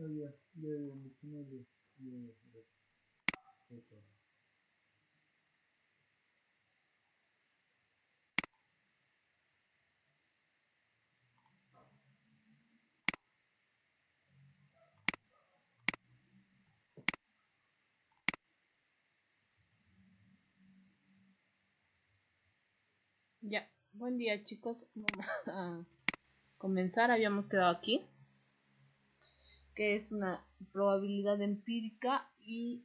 Ya, buen día chicos, vamos a comenzar. Habíamos quedado aquí, que es una probabilidad empírica y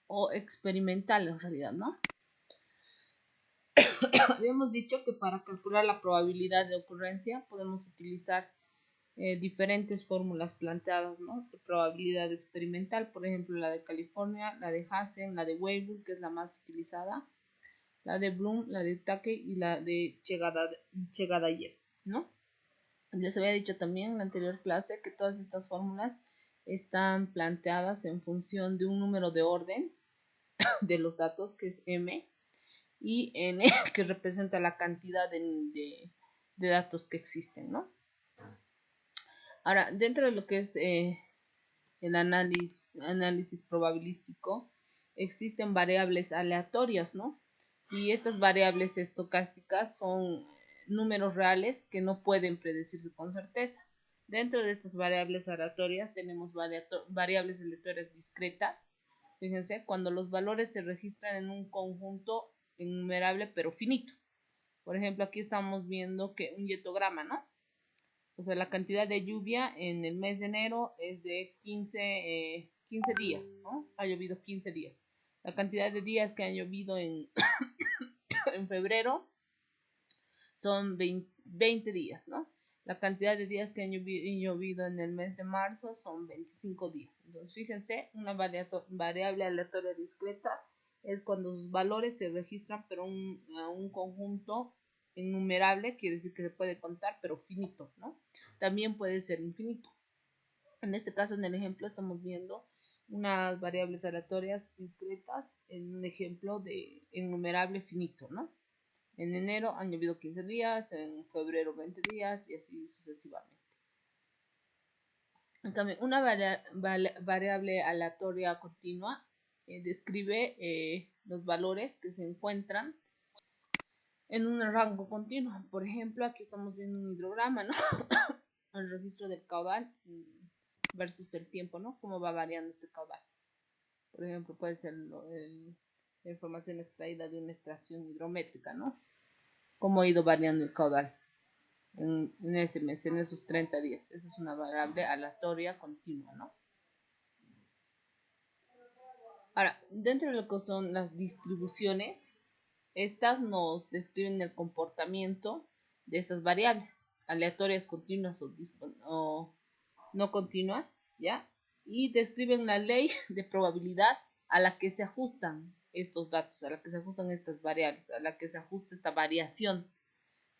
o experimental en realidad, ¿no? Habíamos dicho que para calcular la probabilidad de ocurrencia podemos utilizar diferentes fórmulas planteadas, ¿no? De probabilidad experimental, por ejemplo la de California, la de Hazen, la de Weibull, que es la más utilizada, la de Bloom, la de Takei y la de Chegadayev, ¿no? Ya se había dicho también en la anterior clase que todas estas fórmulas están planteadas en función de un número de orden de los datos, que es m, y n, que representa la cantidad de datos que existen, ¿no? Ahora, dentro de lo que es el análisis probabilístico, existen variables aleatorias, ¿no? Y estas variables estocásticas son números reales que no pueden predecirse con certeza. Dentro de estas variables aleatorias tenemos variables aleatorias discretas. Fíjense, cuando los valores se registran en un conjunto enumerable pero finito. Por ejemplo, aquí estamos viendo que un yetograma, ¿no? O sea, la cantidad de lluvia en el mes de enero es de 15 días, ¿no? Ha llovido 15 días. La cantidad de días que han llovido en febrero son 20 días, ¿no? La cantidad de días que han llovido en el mes de marzo son 25 días. Entonces, fíjense, una variable aleatoria discreta es cuando sus valores se registran pero a un conjunto innumerable, quiere decir que se puede contar, pero finito, ¿no? También puede ser infinito. En este caso, en el ejemplo, estamos viendo unas variables aleatorias discretas en un ejemplo de innumerable finito, ¿no? En enero han llovido 15 días, en febrero 20 días y así sucesivamente. En cambio, una variable aleatoria continua describe los valores que se encuentran en un rango continuo. Por ejemplo, aquí estamos viendo un hidrograma, ¿no? El registro del caudal versus el tiempo, ¿no? Cómo va variando este caudal. Por ejemplo, puede ser la información extraída de una estación hidrométrica, ¿no? Cómo ha ido variando el caudal en ese mes, en esos 30 días. Esa es una variable aleatoria continua, ¿no? Ahora, dentro de lo que son las distribuciones, estas nos describen el comportamiento de esas variables, aleatorias, continuas o no continuas, ¿ya? Y describen la ley de probabilidad a la que se ajustan estos datos, a la que se ajustan estas variables, a la que se ajusta esta variación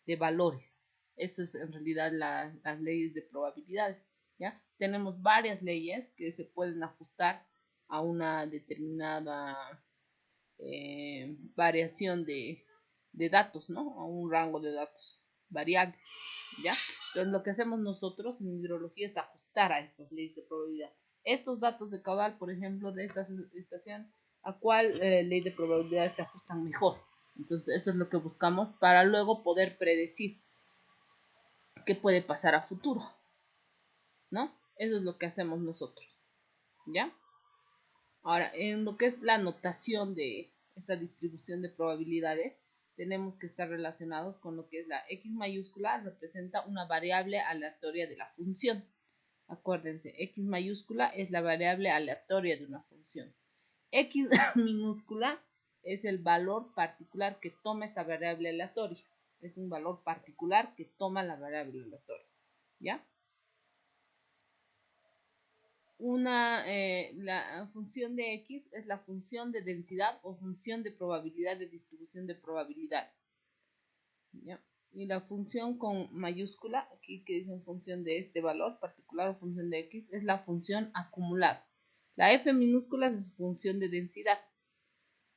de valores. Eso es en realidad las leyes de probabilidades, ¿ya? Tenemos varias leyes que se pueden ajustar a una determinada variación de datos, ¿no? A un rango de datos variables, ¿ya? Entonces lo que hacemos nosotros en hidrología es ajustar a estas leyes de probabilidad. Estos datos de caudal, por ejemplo, de esta estación, ¿a cuál ley de probabilidad se ajustan mejor? Entonces eso es lo que buscamos para luego poder predecir qué puede pasar a futuro, ¿no? Eso es lo que hacemos nosotros, ¿ya? Ahora, en lo que es la notación de esta distribución de probabilidades, tenemos que estar relacionados con lo que es la X mayúscula, representa una variable aleatoria de la función. Acuérdense, X mayúscula es la variable aleatoria de una función. X minúscula es el valor particular que toma esta variable aleatoria. Es un valor particular que toma la variable aleatoria, ¿ya? La función de X es la función de densidad o función de probabilidad de distribución de probabilidades, ¿ya? Y la función con mayúscula, aquí que dice en función de este valor particular o función de X, es la función acumulada. La F minúscula es función de densidad,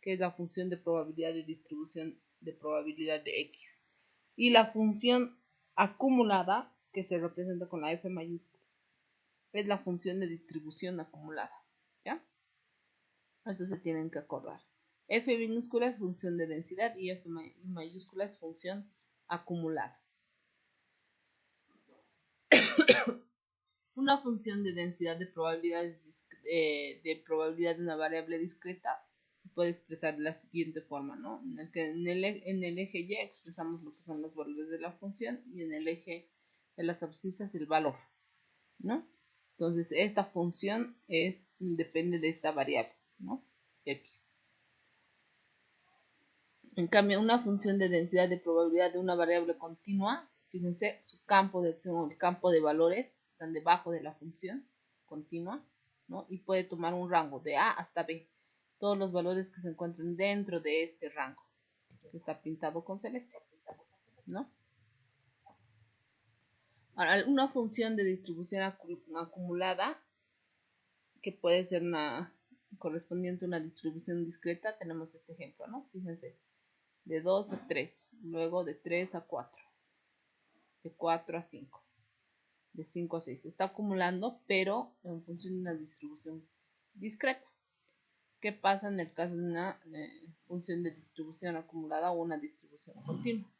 que es la función de probabilidad de distribución de probabilidad de X. Y la función acumulada, que se representa con la F mayúscula, es la función de distribución acumulada, ¿ya? Eso se tienen que acordar. F minúscula es función de densidad y F mayúscula es función acumulada. Una función de densidad de probabilidad de una variable discreta se puede expresar de la siguiente forma, ¿no? En el eje Y expresamos lo que son los valores de la función y en el eje de las abscisas el valor, ¿no? Entonces esta función depende de esta variable, ¿no? X. En cambio, una función de densidad de probabilidad de una variable continua, fíjense, su campo de acción o el campo de valores están debajo de la función continua, ¿no? Y puede tomar un rango de A hasta B. Todos los valores que se encuentren dentro de este rango, que está pintado con celeste, ¿no? Ahora, una función de distribución acumulada, que puede ser correspondiente a una distribución discreta, tenemos este ejemplo, ¿no? Fíjense. De 2 a 3, luego de 3 a 4, de 4 a 5, de 5 a 6. Está acumulando, pero en función de una distribución discreta. ¿Qué pasa en el caso de una función de distribución acumulada o una distribución continua?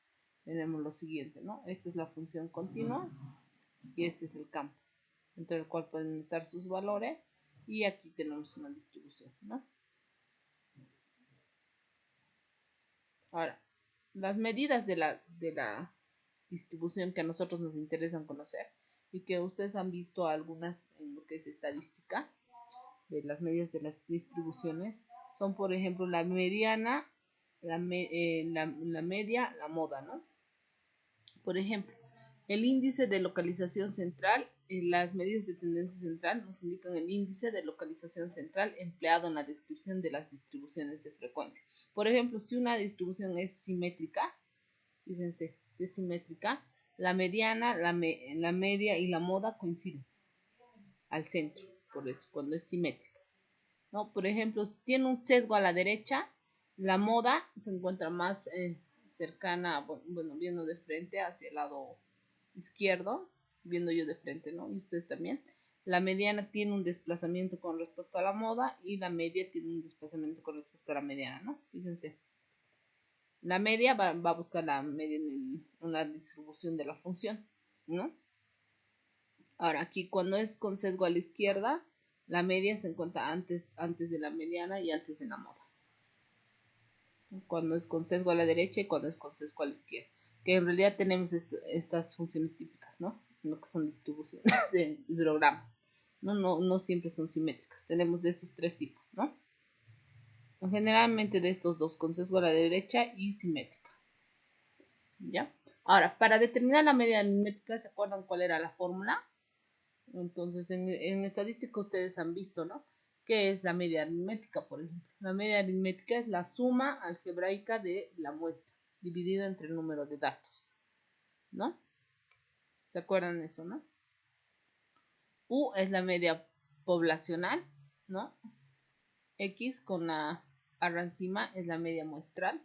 Tenemos lo siguiente, ¿no? Esta es la función continua y este es el campo, entre el cual pueden estar sus valores, y aquí tenemos una distribución, ¿no? Ahora, las medidas de la distribución que a nosotros nos interesan conocer y que ustedes han visto algunas en lo que es estadística de las medidas de las distribuciones son, por ejemplo, la mediana, la media, la moda, ¿no? Por ejemplo, el índice de localización central, las medidas de tendencia central nos indican el índice de localización central empleado en la descripción de las distribuciones de frecuencia. Por ejemplo, si una distribución es simétrica, fíjense, si es simétrica, la mediana, la media y la moda coinciden al centro, por eso, cuando es simétrica, ¿no? Por ejemplo, si tiene un sesgo a la derecha, la moda se encuentra más cercana, bueno, viendo de frente hacia el lado izquierdo, viendo yo de frente, ¿no? Y ustedes también. La mediana tiene un desplazamiento con respecto a la moda y la media tiene un desplazamiento con respecto a la mediana, ¿no? Fíjense. La media va a buscar la media en una distribución de la función, ¿no? Ahora, aquí cuando es con sesgo a la izquierda, la media se encuentra antes de la mediana y antes de la moda. Cuando es con sesgo a la derecha y cuando es con sesgo a la izquierda. Que en realidad tenemos estas funciones típicas, ¿no? Lo que son distribuciones de hidrogramas. No siempre son simétricas. Tenemos de estos tres tipos, ¿no? Generalmente de estos dos, con sesgo a la derecha y simétrica. ¿Ya? Ahora, para determinar la media aritmética, ¿se acuerdan cuál era la fórmula? Entonces, en estadística ustedes han visto, ¿no? ¿Qué es la media aritmética, por ejemplo? La media aritmética es la suma algebraica de la muestra, dividida entre el número de datos, ¿no? ¿Se acuerdan de eso, no? U es la media poblacional, ¿no? X con la barra encima es la media muestral,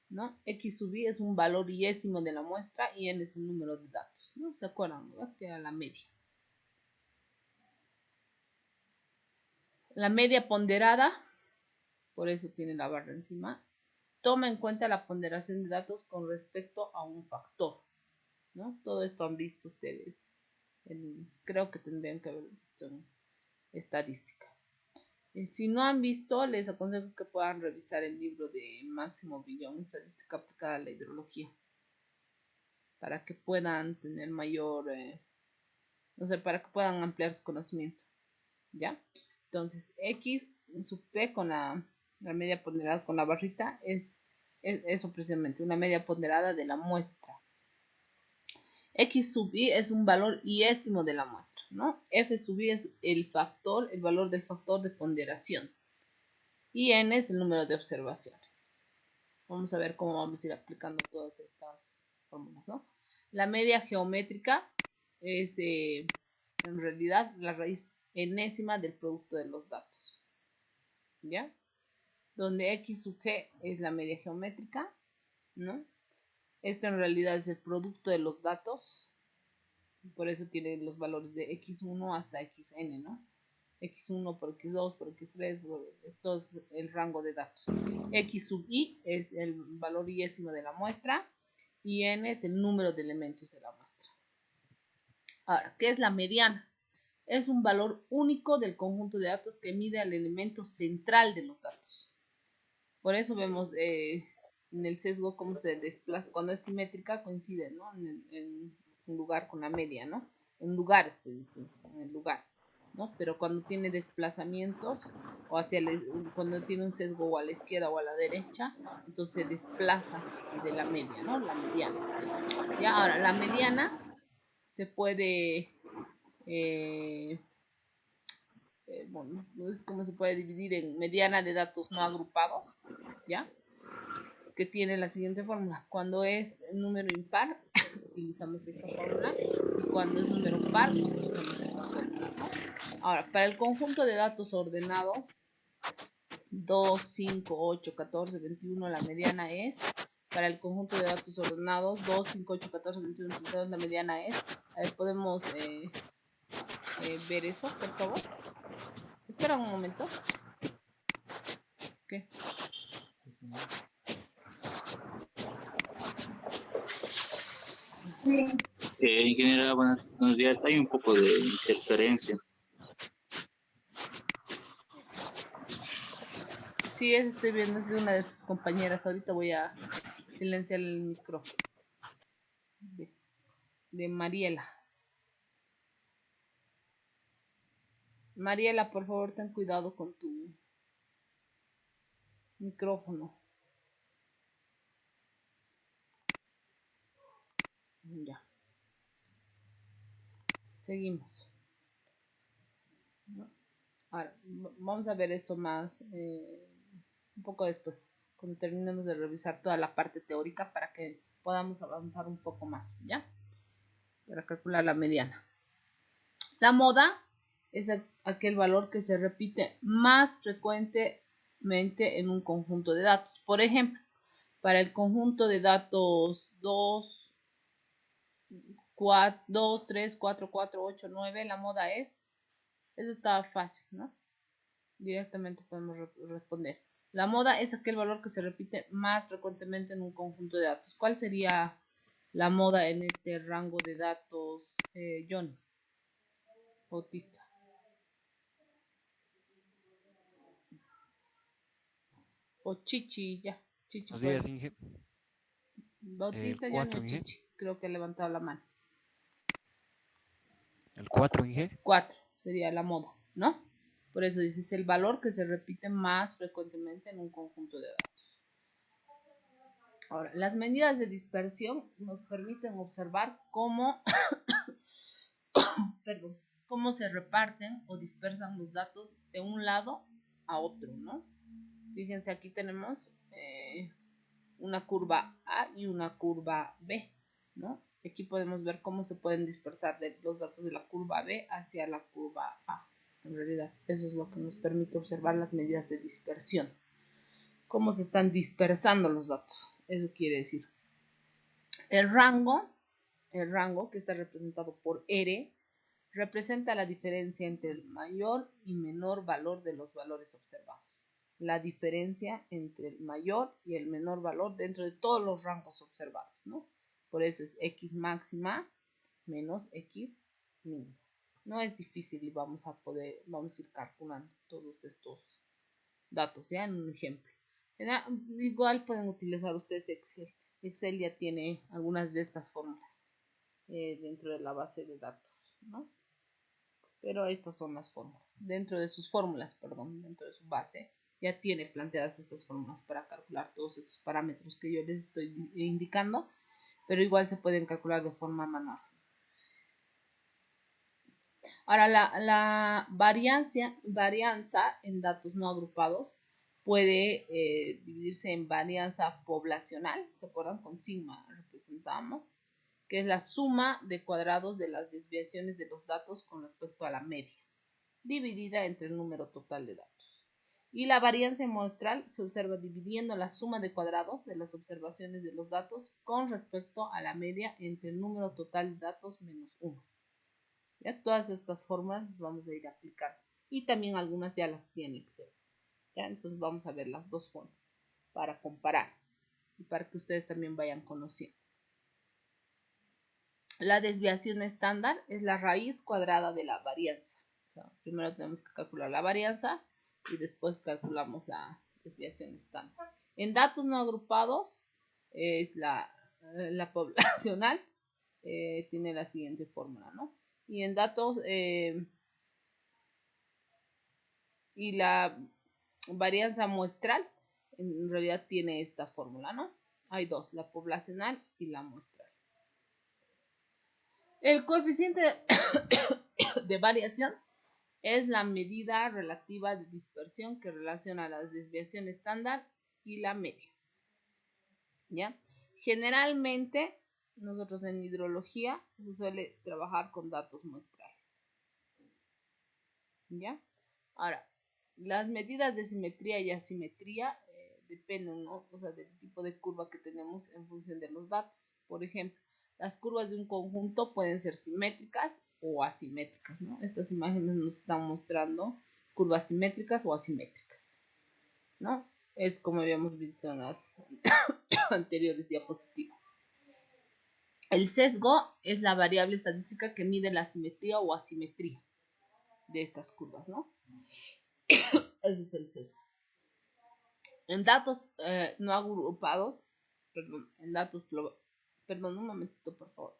¿no? X sub i es un valor iésimo de la muestra y n es el número de datos, ¿no? ¿Se acuerdan, no? Que era la media. La media ponderada, por eso tiene la barra encima, toma en cuenta la ponderación de datos con respecto a un factor, ¿no? Todo esto han visto ustedes, creo que tendrían que haber visto en estadística. Si no han visto, les aconsejo que puedan revisar el libro de Máximo Villón, Estadística aplicada a la hidrología, para que puedan tener mayor, no sé, para que puedan ampliar su conocimiento, ¿ya? Entonces, X sub P con la media ponderada con la barrita es eso precisamente, una media ponderada de la muestra. X sub i es un valor iésimo de la muestra, ¿no? F sub i es el valor del factor de ponderación. Y n es el número de observaciones. Vamos a ver cómo vamos a ir aplicando todas estas fórmulas, ¿no? La media geométrica es en realidad la raíz enésima del producto de los datos, ¿ya? Donde x sub g es la media geométrica, ¿no? Esto en realidad es el producto de los datos, Por eso tiene los valores de x1 hasta xn, ¿no? x1 por x2 por x3, esto es el rango de datos. X sub i es el valor iésimo de la muestra y n es el número de elementos de la muestra. Ahora, ¿qué es la mediana? Es un valor único del conjunto de datos que mide al elemento central de los datos. Por eso vemos en el sesgo cómo se desplaza. Cuando es simétrica coincide, ¿no? En un lugar con la media, ¿no? En lugar, en el lugar, ¿no? Pero cuando tiene desplazamientos o cuando tiene un sesgo o a la izquierda o a la derecha, entonces se desplaza de la media, ¿no? La mediana. Ya, ahora, la mediana se puede... bueno, es como se puede dividir en mediana de datos no agrupados, ¿ya? Que tiene la siguiente fórmula. Cuando es número impar, utilizamos esta fórmula, y cuando es número par, utilizamos esta fórmula, ¿no? Ahora, para el conjunto de datos ordenados, 2, 5, 8, 14, 21, la mediana es. Para el conjunto de datos ordenados, 2, 5, 8, 14, 21, 32, la mediana es. A ver, podemos ver eso, por favor. Espera un momento. ¿Qué? Ingeniera, buenos días. Hay un poco de interferencia. Sí, eso estoy viendo, es de una de sus compañeras. Ahorita voy a silenciar el micrófono. De Mariela. Mariela, por favor, ten cuidado con tu micrófono. Ya. Seguimos. Ahora, vamos a ver eso más un poco después, cuando terminemos de revisar toda la parte teórica para que podamos avanzar un poco más, ¿ya? Para calcular la mediana. La moda es aquel valor que se repite más frecuentemente en un conjunto de datos. Por ejemplo, para el conjunto de datos 2, 3, 4, 4, 8, 9, la moda es, eso está fácil, ¿no? Directamente podemos responder. La moda es aquel valor que se repite más frecuentemente en un conjunto de datos. ¿Cuál sería la moda en este rango de datos, John Bautista? O Chichi, ya. Chichi Buenos puede. días, Inge. Bautista, El Johnny 4, o Inge. Chichi. Creo que ha levantado la mano. El 4, Inge. 4 sería la moda, ¿no? Por eso dice, es el valor que se repite más frecuentemente en un conjunto de datos. Ahora, las medidas de dispersión nos permiten observar cómo, cómo se reparten o dispersan los datos de un lado a otro, ¿no? Fíjense, aquí tenemos una curva A y una curva B, ¿no? Aquí podemos ver cómo se pueden dispersar los datos de la curva B hacia la curva A. En realidad, eso es lo que nos permite observar las medidas de dispersión. Cómo se están dispersando los datos. Eso quiere decir. El rango, que está representado por R, representa la diferencia entre el mayor y menor valor de los valores observados. La diferencia entre el mayor y el menor valor dentro de todos los rangos observados, ¿no? Por eso es x máxima menos x mínima. No es difícil y vamos a ir calculando todos estos datos, ya en un ejemplo. Igual pueden utilizar ustedes Excel. Excel ya tiene algunas de estas fórmulas dentro de la base de datos, ¿no? Pero estas son las fórmulas. Dentro de sus fórmulas, dentro de su base, ya tiene planteadas estas fórmulas para calcular todos estos parámetros que yo les estoy indicando, pero igual se pueden calcular de forma manual. Ahora, la varianza en datos no agrupados puede dividirse en varianza poblacional, ¿se acuerdan? Con sigma representamos, que es la suma de cuadrados de las desviaciones de los datos con respecto a la media, dividida entre el número total de datos. Y la varianza muestral se observa dividiendo la suma de cuadrados de las observaciones de los datos con respecto a la media entre el número total de datos menos 1. ¿Ya? Todas estas fórmulas las vamos a ir aplicando. Y también algunas ya las tiene Excel. ¿Ya? Entonces vamos a ver las dos formas para comparar y para que ustedes también vayan conociendo. La desviación estándar es la raíz cuadrada de la varianza. O sea, primero tenemos que calcular la varianza y después calculamos la desviación estándar. En datos no agrupados es la poblacional, tiene la siguiente fórmula, ¿no? Y en datos y la varianza muestral en realidad tiene esta fórmula, ¿no? Hay dos, la poblacional y la muestral. El coeficiente de variación es la medida relativa de dispersión que relaciona la desviación estándar y la media. ¿Ya? Generalmente, nosotros en hidrología se suele trabajar con datos muestrales. ¿Ya? Ahora, las medidas de simetría y asimetría dependen, ¿no? O sea, del tipo de curva que tenemos en función de los datos. Por ejemplo, las curvas de un conjunto pueden ser simétricas o asimétricas, ¿no? Estas imágenes nos están mostrando curvas simétricas o asimétricas, ¿no? Es como habíamos visto en las anteriores diapositivas. El sesgo es la variable estadística que mide la simetría o asimetría de estas curvas, ¿no? Ese es el sesgo. En datos no agrupados, perdón, un momentito, por favor.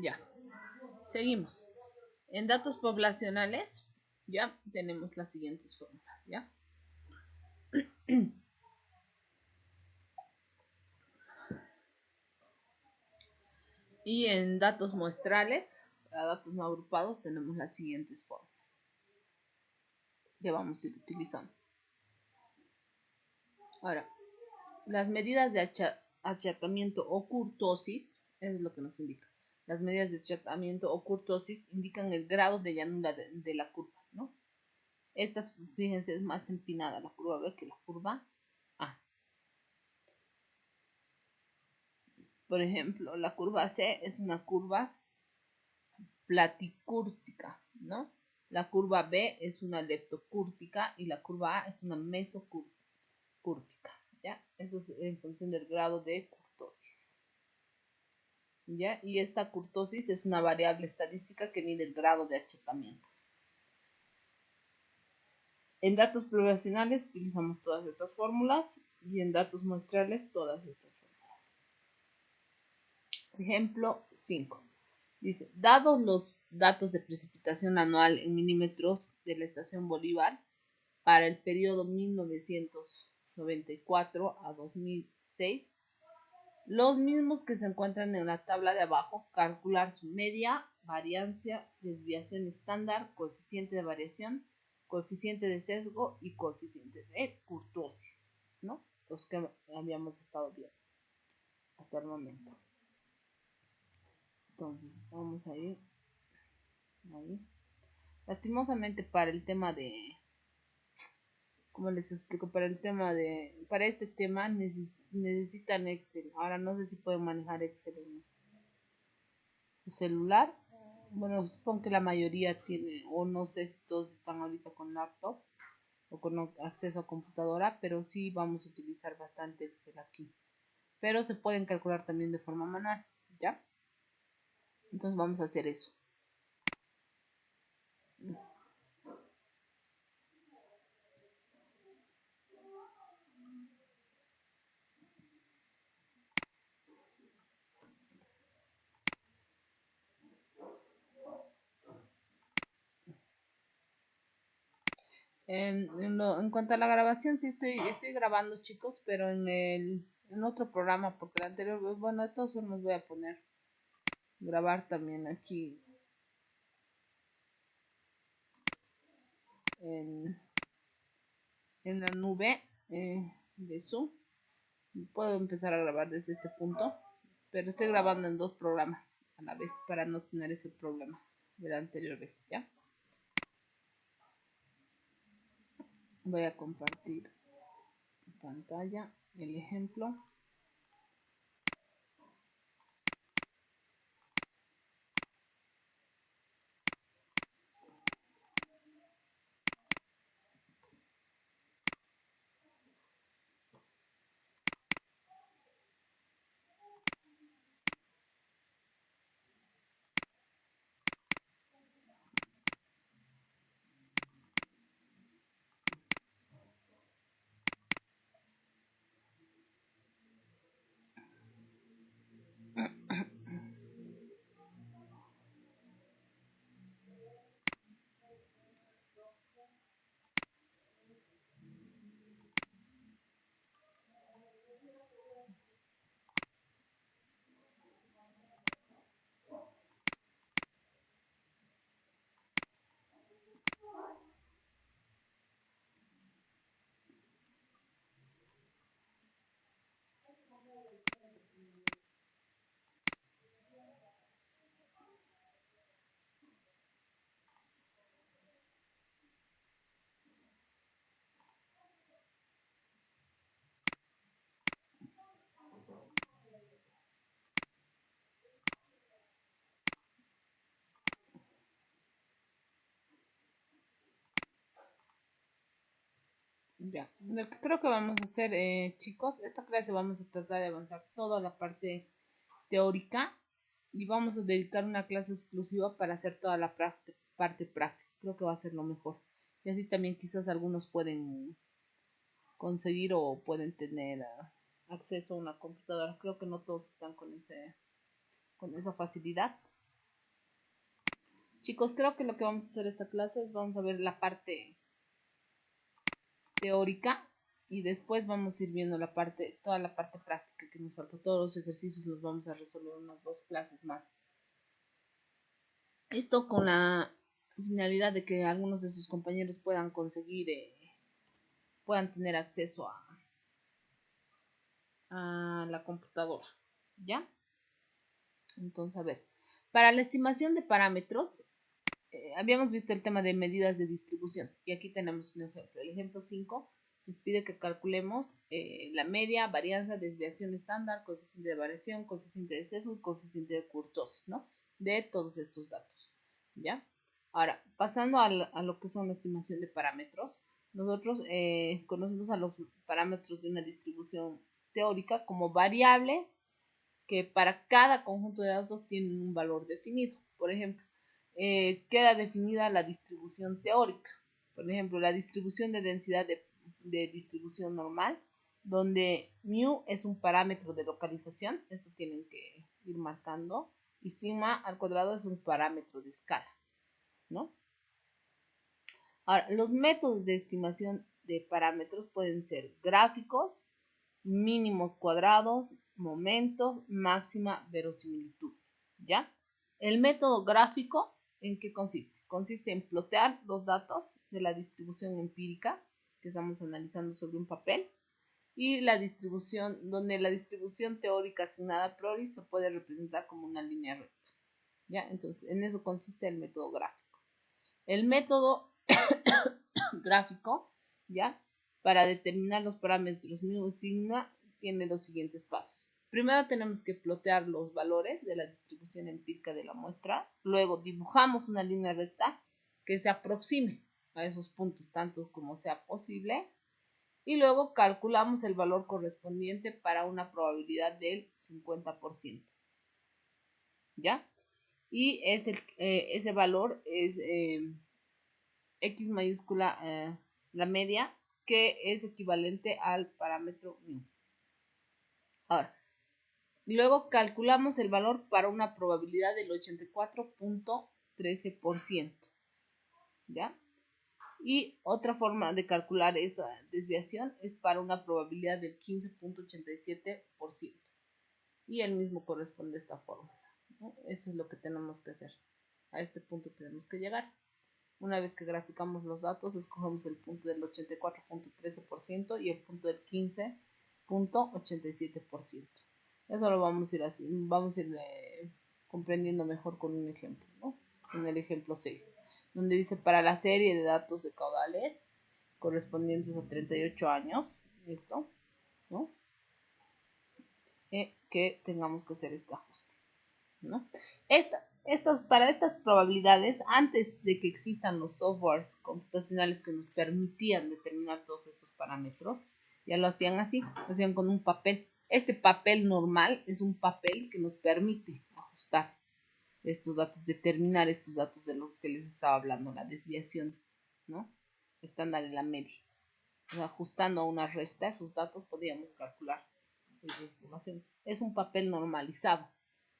Ya, seguimos. En datos poblacionales, ya tenemos las siguientes fórmulas, ¿ya? Y en datos muestrales, para datos no agrupados, tenemos las siguientes fórmulas que vamos a ir utilizando. Ahora, las medidas de achatamiento o kurtosis, es lo que nos indica. Las medidas de achatamiento o kurtosis indican el grado de llanura de la curva, ¿no? Estas, fíjense, es más empinada la curva B que la curva A. Por ejemplo, la curva C es una curva platicúrtica, ¿no? La curva B es una leptocúrtica y la curva A es una mesocúrtica, ¿ya? Eso es en función del grado de kurtosis, ¿ya? Y esta kurtosis es una variable estadística que mide el grado de achatamiento. En datos poblacionales utilizamos todas estas fórmulas y en datos muestrales todas estas fórmulas. Ejemplo 5. Dice, dados los datos de precipitación anual en milímetros de la estación Bolívar para el periodo 1994 a 2006, los mismos que se encuentran en la tabla de abajo, calcular su media, variancia, desviación estándar, coeficiente de variación, coeficiente de sesgo y coeficiente de kurtosis, ¿no? Los que habíamos estado viendo hasta el momento. Entonces, vamos a ir ahí. Lastimosamente para el tema de, ¿cómo les explico? Para este tema necesitan Excel. Ahora no sé si pueden manejar Excel en su celular. Bueno, supongo que la mayoría tiene, o no sé si todos están ahorita con laptop o con acceso a computadora, pero sí vamos a utilizar bastante Excel aquí. Pero se pueden calcular también de forma manual, ¿ya? Entonces vamos a hacer eso. En cuanto a la grabación, sí estoy grabando, chicos, pero en otro programa, porque el anterior, bueno, de todas formas voy a poner grabar también aquí en, en la nube de Zoom. Puedo empezar a grabar desde este punto, pero estoy grabando en 2 programas a la vez para no tener ese problema de la anterior vez, ¿ya? Voy a compartir pantalla, el ejemplo. Ya, lo que creo que vamos a hacer, chicos, esta clase vamos a tratar de avanzar toda la parte teórica y vamos a dedicar una clase exclusiva para hacer toda la parte práctica. Creo que va a ser lo mejor. Y así también quizás algunos pueden conseguir o pueden tener acceso a una computadora. Creo que no todos están con esa facilidad. Chicos, creo que lo que vamos a hacer esta clase es vamos a ver la parte teórica y después vamos a ir viendo toda la parte práctica que nos falta. Todos los ejercicios los vamos a resolver en unas 2 clases más. Esto con la finalidad de que algunos de sus compañeros puedan conseguir, puedan tener acceso a la computadora, ¿ya? Entonces, a ver, para la estimación de parámetros, habíamos visto el tema de medidas de distribución y aquí tenemos un ejemplo. El ejemplo 5 nos pide que calculemos la media, varianza, desviación estándar, coeficiente de variación, coeficiente de sesgo y coeficiente de kurtosis, ¿no? De todos estos datos, ¿ya? Ahora, pasando a lo que son la estimación de parámetros, nosotros conocemos a los parámetros de una distribución teórica como variables que para cada conjunto de datos tienen un valor definido. Por ejemplo, queda definida la distribución teórica. Por ejemplo, la distribución de densidad de distribución normal, donde mu es un parámetro de localización, esto tienen que ir marcando, y sigma al cuadrado es un parámetro de escala, ¿no? Ahora, los métodos de estimación de parámetros pueden ser gráficos, mínimos cuadrados, momentos, máxima, verosimilitud, ¿ya? El método gráfico, ¿en qué consiste? Consiste en plotear los datos de la distribución empírica que estamos analizando sobre un papel y la distribución, donde la distribución teórica asignada a priori se puede representar como una línea recta, ¿ya? Entonces, en eso consiste el método gráfico. El método gráfico, ¿ya? Para determinar los parámetros mu y sigma tiene los siguientes pasos. Primero tenemos que plotear los valores de la distribución empírica de la muestra. Luego dibujamos una línea recta que se aproxime a esos puntos tanto como sea posible. Y luego calculamos el valor correspondiente para una probabilidad del 50%. ¿Ya? Y ese valor es X mayúscula, la media, que es equivalente al parámetro mu. Ahora, luego calculamos el valor para una probabilidad del 84.13%, ¿ya? Y otra forma de calcular esa desviación es para una probabilidad del 15.87%. Y el mismo corresponde a esta fórmula, ¿no? Eso es lo que tenemos que hacer. A este punto tenemos que llegar. Una vez que graficamos los datos, escogemos el punto del 84.13% y el punto del 15.87%. Eso lo vamos a ir así, vamos a ir comprendiendo mejor con un ejemplo, ¿no? En el ejemplo 6, donde dice para la serie de datos de caudales correspondientes a 38 años, esto, ¿no? Que tengamos que hacer este ajuste, ¿no? Para estas probabilidades, antes de que existan los softwares computacionales que nos permitían determinar todos estos parámetros, ya lo hacían así, lo hacían con un papel. Este papel normal es un papel que nos permite ajustar estos datos, determinar estos datos de lo que les estaba hablando, la desviación, ¿no? Estándar de la media. O sea, ajustando a una recta esos datos podíamos calcular la información. Es un papel normalizado,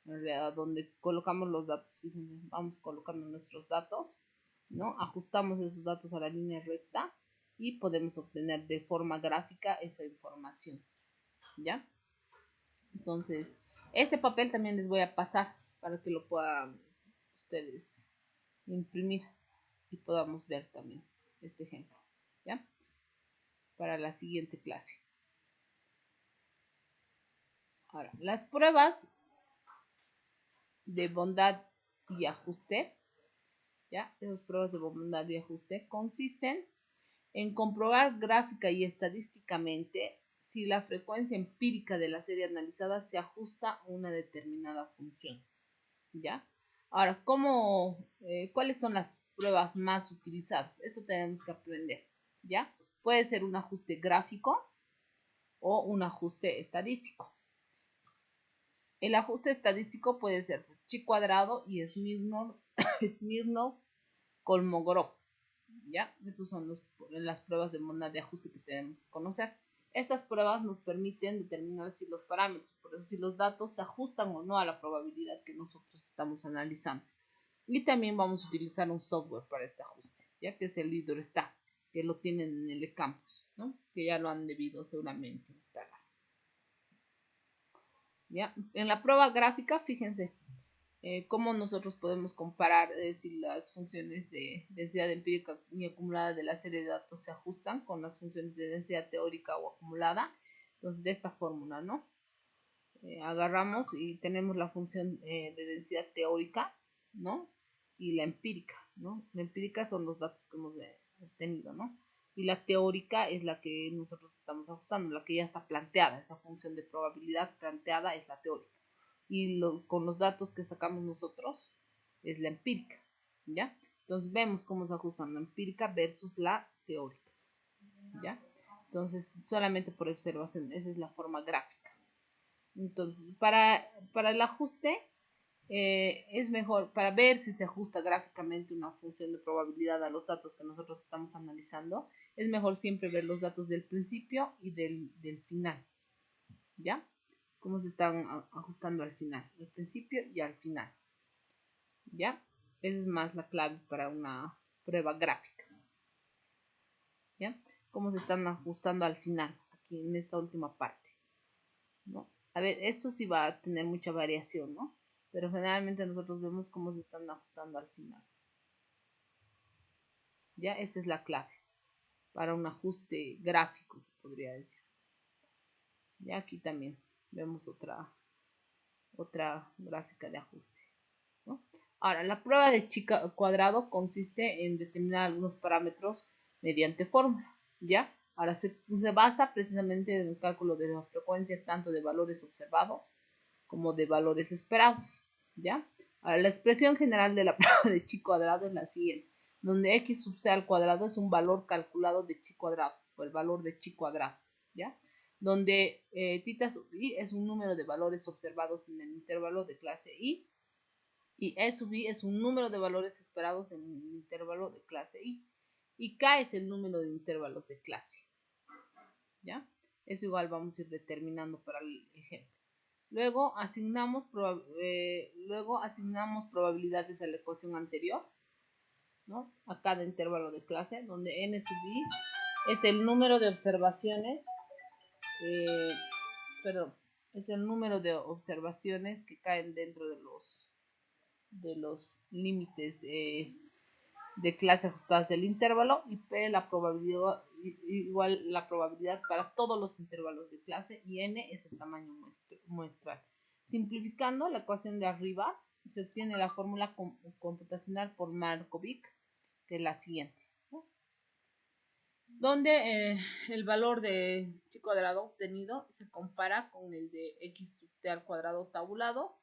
en realidad, donde colocamos los datos. Fíjense, vamos colocando nuestros datos, ¿no? Ajustamos esos datos a la línea recta y podemos obtener de forma gráfica esa información, ¿ya? Entonces, este papel también les voy a pasar para que lo puedan ustedes imprimir y podamos ver también este ejemplo, ¿ya? Para la siguiente clase. Ahora, las pruebas de bondad y ajuste, ¿ya? Esas pruebas de bondad y ajuste consisten en comprobar gráfica y estadísticamente si la frecuencia empírica de la serie analizada se ajusta a una determinada función, ¿ya? Ahora, ¿cuáles son las pruebas más utilizadas? Esto tenemos que aprender, ¿ya? Puede ser un ajuste gráfico o un ajuste estadístico. El ajuste estadístico puede ser chi cuadrado y Smirnov-Kolmogorov, ¿ya? Esas son las pruebas de bondad de ajuste que tenemos que conocer. Estas pruebas nos permiten determinar si los parámetros, por eso si los datos se ajustan o no a la probabilidad que nosotros estamos analizando. Y también vamos a utilizar un software para este ajuste, ya que es el LeaderStat, que lo tienen en el eCampus, ¿no? Que ya lo han debido seguramente instalar. ¿Ya? En la prueba gráfica, fíjense cómo nosotros podemos comparar si las funciones de densidad empírica y acumulada de la serie de datos se ajustan con las funciones de densidad teórica o acumulada. Entonces, de esta fórmula, ¿no? Agarramos y tenemos la función de densidad teórica, ¿no? Y la empírica, ¿no? La empírica son los datos que hemos obtenido, ¿no? Y la teórica es la que nosotros estamos ajustando, la que ya está planteada, esa función de probabilidad planteada es la teórica. Y con los datos que sacamos nosotros es la empírica, ¿ya? Entonces vemos cómo se ajustan la empírica versus la teórica, ¿ya? Entonces solamente por observación, esa es la forma gráfica. Entonces para el ajuste es mejor, para ver si se ajusta gráficamente una función de probabilidad a los datos que nosotros estamos analizando, es mejor siempre ver los datos del principio y del final, ¿ya? Cómo se están ajustando al final, al principio y al final, ¿ya? Esa es más la clave para una prueba gráfica, ¿ya? Cómo se están ajustando al final, aquí en esta última parte, ¿no? A ver, esto sí va a tener mucha variación, ¿no? Pero generalmente nosotros vemos cómo se están ajustando al final. Ya, esta es la clave para un ajuste gráfico, se podría decir. Ya aquí también vemos otra gráfica de ajuste, ¿no? Ahora, la prueba de chi cuadrado consiste en determinar algunos parámetros mediante fórmula, ¿ya? Ahora se basa precisamente en el cálculo de la frecuencia tanto de valores observados como de valores esperados, ¿ya? Ahora, la expresión general de la prueba de chi cuadrado es la siguiente, donde x sub c al cuadrado es un valor calculado de chi cuadrado, o el valor de chi cuadrado, ¿ya? Donde θ sub i es un número de valores observados en el intervalo de clase i, y E sub i es un número de valores esperados en el intervalo de clase i, y k es el número de intervalos de clase, ¿ya? Eso igual vamos a ir determinando para el ejemplo. Luego asignamos probabilidades a la ecuación anterior, ¿no? A cada intervalo de clase, donde n sub i es el número de observaciones, es el número de observaciones que caen dentro de los límites de clase ajustadas del intervalo, y p la probabilidad, igual la probabilidad para todos los intervalos de clase, y n es el tamaño muestral. Simplificando la ecuación de arriba, se obtiene la fórmula computacional por Markovic, que es la siguiente, ¿no? Donde el valor de chi cuadrado obtenido se compara con el de x sub t al cuadrado tabulado,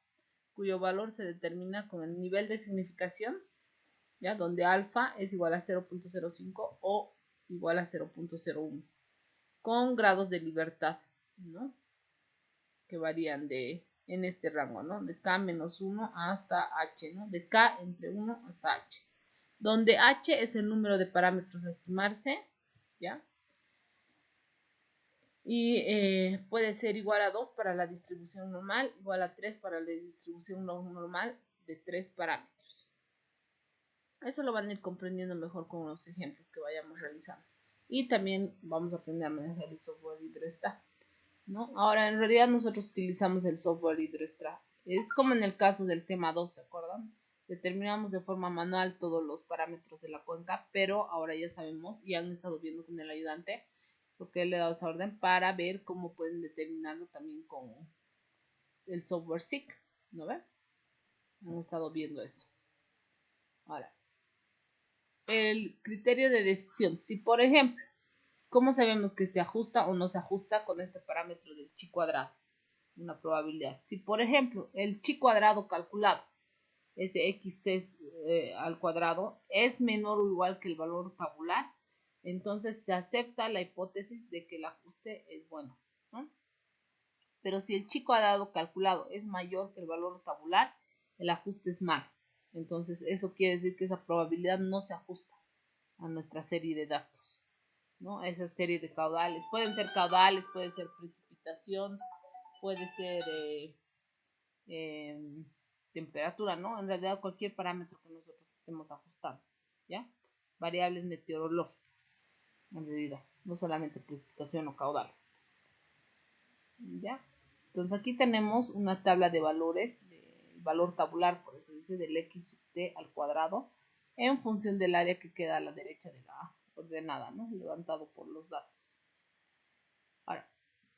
cuyo valor se determina con el nivel de significación, ¿ya? Donde alfa es igual a 0.05 o igual a 0.01, con grados de libertad, ¿no? Que varían en este rango, ¿no? De k menos 1 hasta h, ¿no? De k entre 1 hasta h, donde h es el número de parámetros a estimarse, ¿ya? Y puede ser igual a 2 para la distribución normal, igual a 3 para la distribución no normal de 3 parámetros. Eso lo van a ir comprendiendo mejor con los ejemplos que vayamos realizando. Y también vamos a aprender a manejar el software Hydrostack, ¿no? Ahora, en realidad nosotros utilizamos el software Hydrostack. Es como en el caso del tema 2, ¿se acuerdan? Determinamos de forma manual todos los parámetros de la cuenca, pero ahora ya sabemos y han estado viendo con el ayudante, porque él le ha dado esa orden para ver cómo pueden determinarlo también con el software SIC, ¿no ven? Han estado viendo eso. Ahora, el criterio de decisión. Si, por ejemplo, ¿cómo sabemos que se ajusta o no se ajusta con este parámetro del chi cuadrado? Una probabilidad. Si, por ejemplo, el chi cuadrado calculado, ese x al cuadrado, es menor o igual que el valor tabular, entonces se acepta la hipótesis de que el ajuste es bueno, ¿no? Pero si el chi cuadrado calculado es mayor que el valor tabular, el ajuste es malo. Entonces eso quiere decir que esa probabilidad no se ajusta a nuestra serie de datos, ¿no? A esa serie de caudales. Pueden ser caudales, puede ser precipitación, puede ser temperatura, ¿no? En realidad cualquier parámetro que nosotros estemos ajustando, ¿ya? Variables meteorológicas, en realidad, no solamente precipitación o caudal, ¿ya? Entonces aquí tenemos una tabla de valores, el valor tabular, por eso dice del x sub t al cuadrado, en función del área que queda a la derecha de la ordenada, ¿no? Levantado por los datos. Ahora,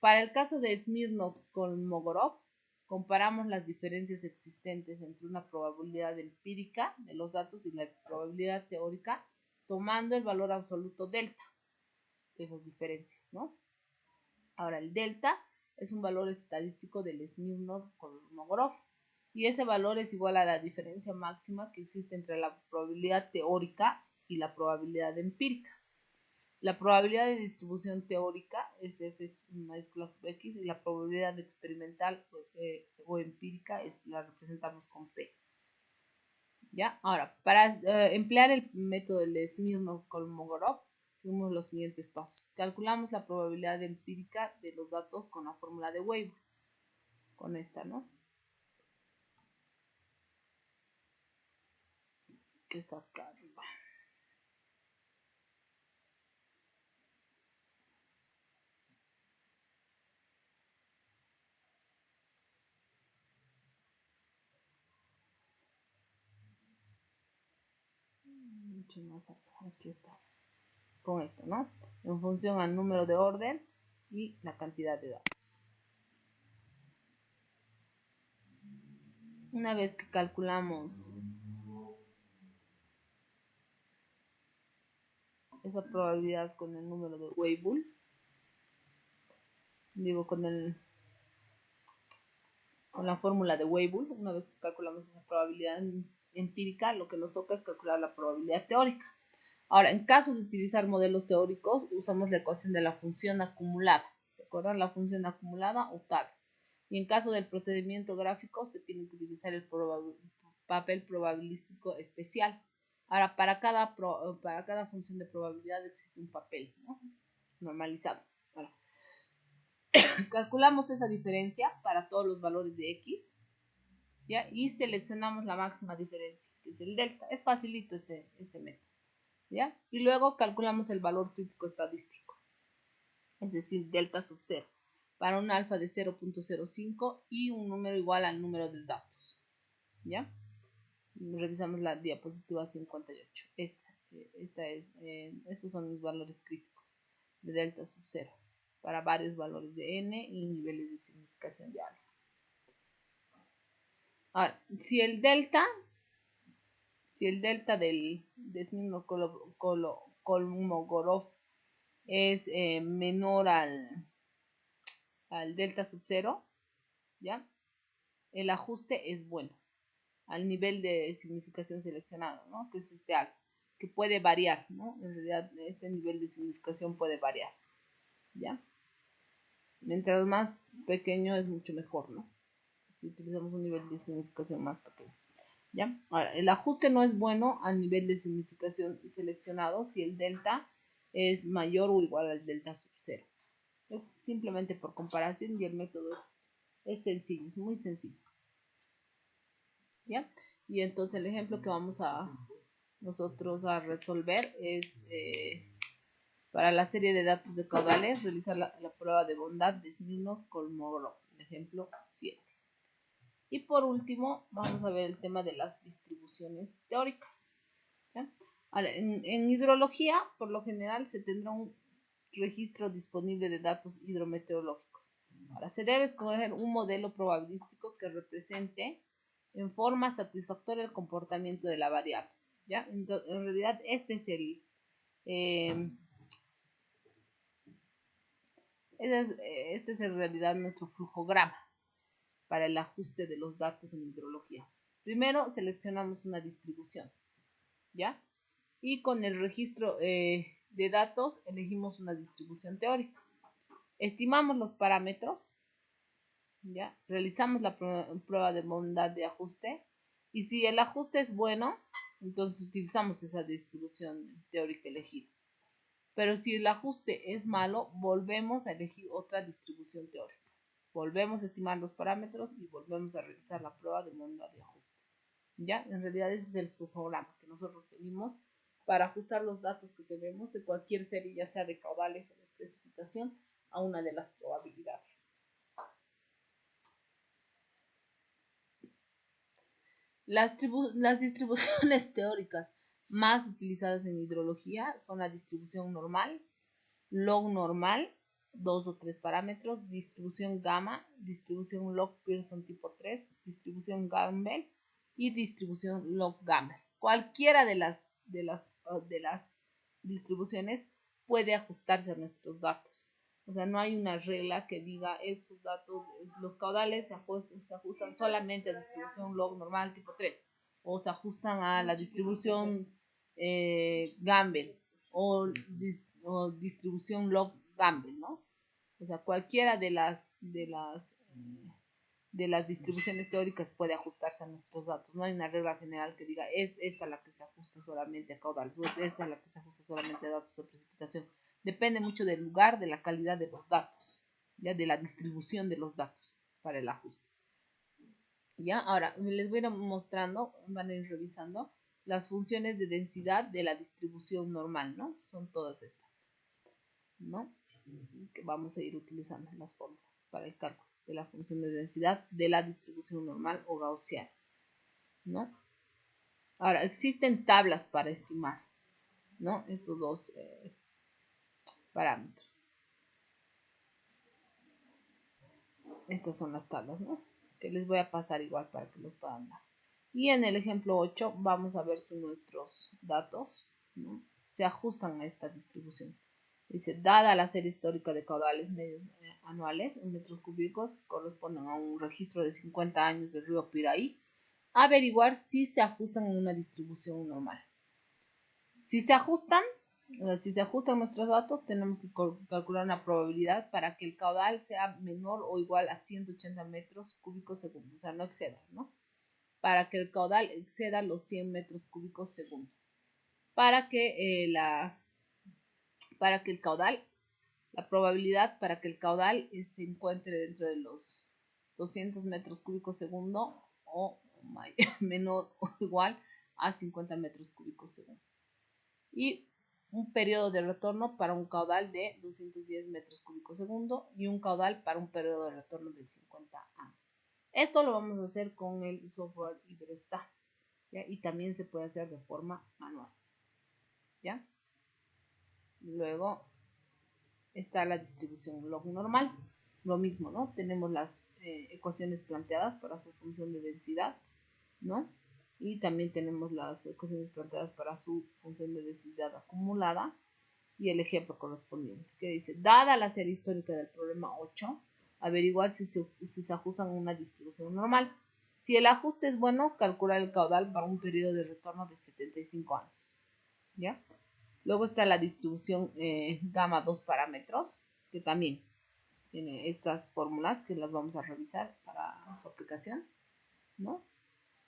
para el caso de Smirnov-Kolmogorov, comparamos las diferencias existentes entre una probabilidad empírica de los datos y la probabilidad teórica, tomando el valor absoluto delta de esas diferencias, ¿no? Ahora, el delta es un valor estadístico del Smirnov-Kolmogorov, y ese valor es igual a la diferencia máxima que existe entre la probabilidad teórica y la probabilidad empírica. La probabilidad de distribución teórica es f mayúscula sub x, y la probabilidad experimental o empírica la representamos con p. ¿Ya? Ahora, para emplear el método de Smirnov-Kolmogorov, seguimos los siguientes pasos. Calculamos la probabilidad empírica de los datos con la fórmula de Weibull. Con esta, ¿no? Que está acá arriba. Mucho más acá. Aquí está. Con esto, ¿no? En función al número de orden y la cantidad de datos. Una vez que calculamos esa probabilidad con el número de Weibull, digo con la fórmula de Weibull, una vez que calculamos esa probabilidad empírica, lo que nos toca es calcular la probabilidad teórica. Ahora, en caso de utilizar modelos teóricos, usamos la ecuación de la función acumulada. ¿Se acuerdan? La función acumulada o tablas. Y en caso del procedimiento gráfico, se tiene que utilizar el papel probabilístico especial. Ahora, para cada función de probabilidad existe un papel, ¿no? Normalizado. Ahora, calculamos esa diferencia para todos los valores de x, ¿ya? Y seleccionamos la máxima diferencia, que es el delta. Es facilito este método, ¿ya? Y luego calculamos el valor crítico estadístico, es decir, delta sub 0, para un alfa de 0.05 y un número igual al número de datos, ¿ya? Revisamos la diapositiva 58. Estos son mis valores críticos de delta sub 0 para varios valores de n y niveles de significación de alfa. Ahora, si el delta del Desmino-Kolmogorov es menor al delta sub 0, ¿ya? El ajuste es bueno al nivel de significación seleccionado, ¿no? Que es este alfa, que puede variar, ¿no? En realidad, ese nivel de significación puede variar, ¿ya? Mientras más pequeño es mucho mejor, ¿no? Si utilizamos un nivel de significación más pequeño, ¿ya? Ahora, el ajuste no es bueno al nivel de significación seleccionado si el delta es mayor o igual al delta sub 0. Es simplemente por comparación y el método es sencillo, es muy sencillo, ¿ya? Y entonces el ejemplo que vamos a nosotros a resolver es para la serie de datos de caudales realizar la prueba de bondad de Desmino-Kolmogorov, el ejemplo 7. Y por último vamos a ver el tema de las distribuciones teóricas, ¿ya? Ahora, en hidrología por lo general se tendrá un registro disponible de datos hidrometeorológicos. Ahora se debe escoger un modelo probabilístico que represente en forma satisfactoria el comportamiento de la variable, ¿ya? Entonces, en realidad este es en realidad nuestro flujograma para el ajuste de los datos en hidrología. Primero seleccionamos una distribución, ¿ya? Y con el registro de datos elegimos una distribución teórica. Estimamos los parámetros, ¿ya? Realizamos la prueba de bondad de ajuste y si el ajuste es bueno, entonces utilizamos esa distribución teórica elegida. Pero si el ajuste es malo, volvemos a elegir otra distribución teórica. Volvemos a estimar los parámetros y volvemos a realizar la prueba de bondad de ajuste, ¿ya? En realidad ese es el flujograma que nosotros seguimos para ajustar los datos que tenemos de cualquier serie, ya sea de caudales o de precipitación, a una de las probabilidades. Las distribuciones teóricas más utilizadas en hidrología son la distribución normal, log normal, 2 o 3 parámetros, distribución gamma, distribución log Pearson tipo 3, distribución Campbell y distribución log Gamble. Cualquiera de las distribuciones puede ajustarse a nuestros datos. O sea, no hay una regla que diga estos datos, los caudales se ajustan solamente a la distribución log normal tipo 3 o se ajustan a la distribución Gamble o distribución log Gamble, ¿no? O sea, cualquiera de las distribuciones teóricas puede ajustarse a nuestros datos. No hay una regla general que diga es esta la que se ajusta solamente a caudales o es esta la que se ajusta solamente a datos de precipitación. Depende mucho del lugar, de la calidad de los datos, ya de la distribución de los datos para el ajuste. Ya, ahora les voy a ir mostrando, van a ir revisando las funciones de densidad de la distribución normal, ¿no? Son todas estas, ¿no? Que vamos a ir utilizando las fórmulas para el cálculo de la función de densidad de la distribución normal o gaussiana, ¿no? Ahora, existen tablas para estimar, ¿no? Estos dos parámetros. Estas son las tablas, ¿no? Que les voy a pasar igual para que los puedan dar. Y en el ejemplo 8 vamos a ver si nuestros datos, ¿no?, se ajustan a esta distribución. Dice, dada la serie histórica de caudales medios anuales en metros cúbicos que corresponden a un registro de 50 años del río Piraí, averiguar si se ajustan a una distribución normal. Si se ajustan nuestros datos, tenemos que calcular una probabilidad para que el caudal sea menor o igual a 180 metros cúbicos segundo, o sea, no exceda, ¿no? Para que el caudal exceda los 100 metros cúbicos segundo. La probabilidad para que el caudal se encuentre dentro de los 200 metros cúbicos segundo o menor o igual a 50 metros cúbicos segundo. Y un periodo de retorno para un caudal de 210 metros cúbicos segundo y un caudal para un periodo de retorno de 50 años. Esto lo vamos a hacer con el software Hidrostat, ¿ya? Y también se puede hacer de forma manual, ¿ya? Luego está la distribución log normal. Lo mismo, ¿no? Tenemos las ecuaciones planteadas para su función de densidad, ¿no? Y también tenemos las ecuaciones planteadas para su función de densidad acumulada y el ejemplo correspondiente, que dice, dada la serie histórica del problema 8, averiguar si se ajustan a una distribución normal. Si el ajuste es bueno, calcular el caudal para un periodo de retorno de 75 años, ¿ya? Luego está la distribución gamma 2 parámetros, que también tiene estas fórmulas que las vamos a revisar para su aplicación, ¿no?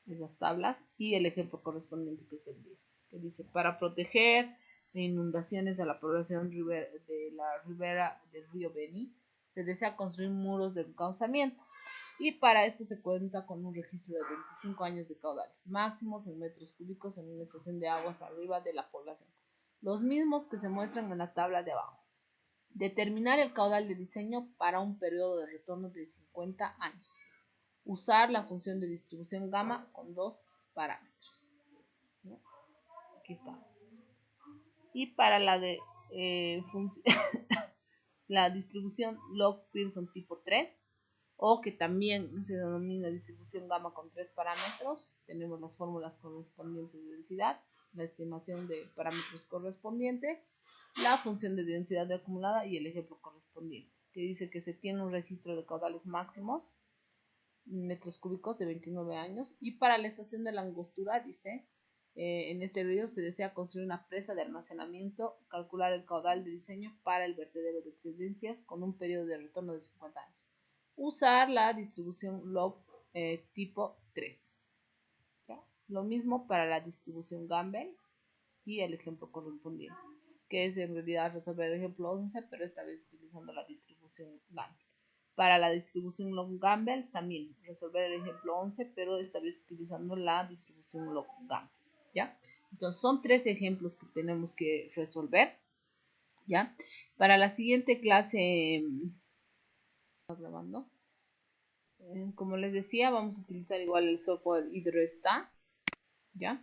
Esas tablas y el ejemplo correspondiente que es el 10, que dice, para proteger de inundaciones a la población de la ribera del río Beni, se desea construir muros de encauzamiento y para esto se cuenta con un registro de 25 años de caudales máximos en metros cúbicos en una estación de aguas arriba de la población, los mismos que se muestran en la tabla de abajo. Determinar el caudal de diseño para un periodo de retorno de 50 años. Usar la función de distribución gamma con dos parámetros, ¿no? Aquí está. Y para la de la distribución log Pearson tipo 3, o que también se denomina distribución gamma con tres parámetros, tenemos las fórmulas correspondientes de densidad, la estimación de parámetros correspondiente, la función de densidad de acumulada y el ejemplo correspondiente, que dice que se tiene un registro de caudales máximos metros cúbicos de 29 años y para la estación de la angostura dice en este río se desea construir una presa de almacenamiento, calcular el caudal de diseño para el vertedero de excedencias con un periodo de retorno de 50 años, usar la distribución log tipo 3, ¿ya? Lo mismo para la distribución Gamble y el ejemplo correspondiente, que es en realidad resolver el ejemplo 11 pero esta vez utilizando la distribución Gamble. Para la distribución log-Gamble también resolver el ejemplo 11, pero esta vez utilizando la distribución log-Gamble, ¿ya? Entonces son tres ejemplos que tenemos que resolver, ¿ya? Para la siguiente clase, grabando, como les decía, vamos a utilizar igual el software Hidrostat, ¿ya?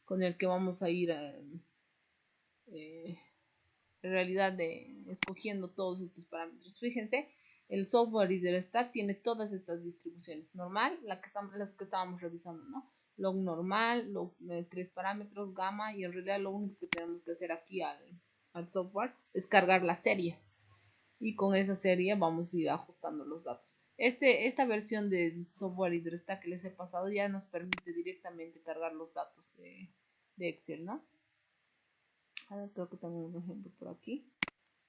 Con el que vamos a ir en realidad escogiendo todos estos parámetros. Fíjense, el software Hidrostat tiene todas estas distribuciones. Normal, las que estábamos revisando, ¿no? Log normal, log 3 parámetros, gamma, y en realidad lo único que tenemos que hacer aquí al software es cargar la serie. Y con esa serie vamos a ir ajustando los datos. Esta versión del software Hidrostat que les he pasado ya nos permite directamente cargar los datos de Excel, ¿no? Ahora creo que tengo un ejemplo por aquí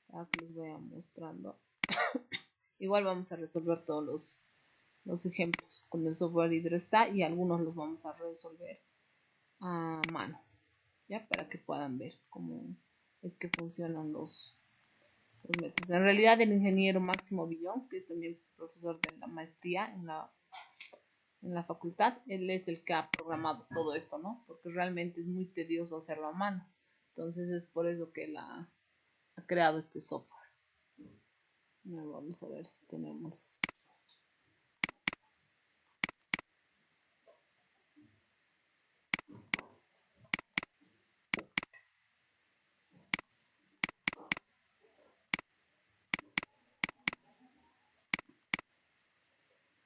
para que les vaya mostrando. Igual vamos a resolver todos los ejemplos con el software Hidrostat y algunos los vamos a resolver a mano, ya para que puedan ver cómo es que funcionan los métodos. En realidad el ingeniero Máximo Villón, que es también profesor de la maestría en la facultad, él es el que ha programado todo esto, ¿no? Porque realmente es muy tedioso hacerlo a mano. Entonces es por eso que él ha creado este software. Vamos a ver si tenemos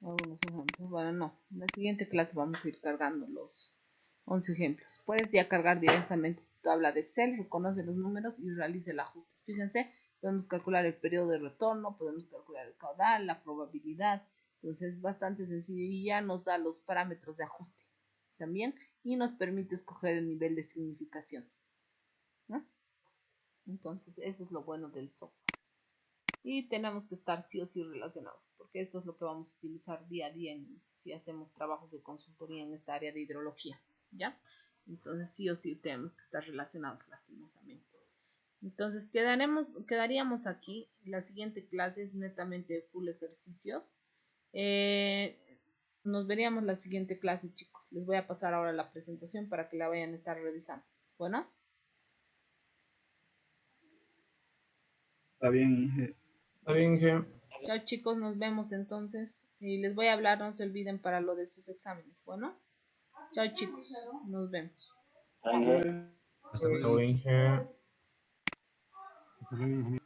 algunos ejemplos. Bueno, no, en la siguiente clase vamos a ir cargando los 11 ejemplos. Puedes ya cargar directamente tu tabla de Excel, reconoce los números y realice el ajuste. Fíjense, podemos calcular el periodo de retorno, podemos calcular el caudal, la probabilidad. Entonces es bastante sencillo y ya nos da los parámetros de ajuste también y nos permite escoger el nivel de significación, ¿no? Entonces eso es lo bueno del software. Y tenemos que estar sí o sí relacionados, porque esto es lo que vamos a utilizar día a día si hacemos trabajos de consultoría en esta área de hidrología, ¿ya? Entonces sí o sí tenemos que estar relacionados lastimosamente. Entonces quedaríamos aquí. La siguiente clase es netamente full ejercicios. Nos veríamos la siguiente clase, chicos. Les voy a pasar ahora la presentación para que la vayan a estar revisando. Bueno. Está bien, Inge. Está bien, Inge. Chao, chicos. Nos vemos entonces. Y les voy a hablar, no se olviden para lo de sus exámenes. Bueno. Chao, chicos. Nos vemos. Ahí, Hasta luego, Inge. Hasta luego, ingeniero.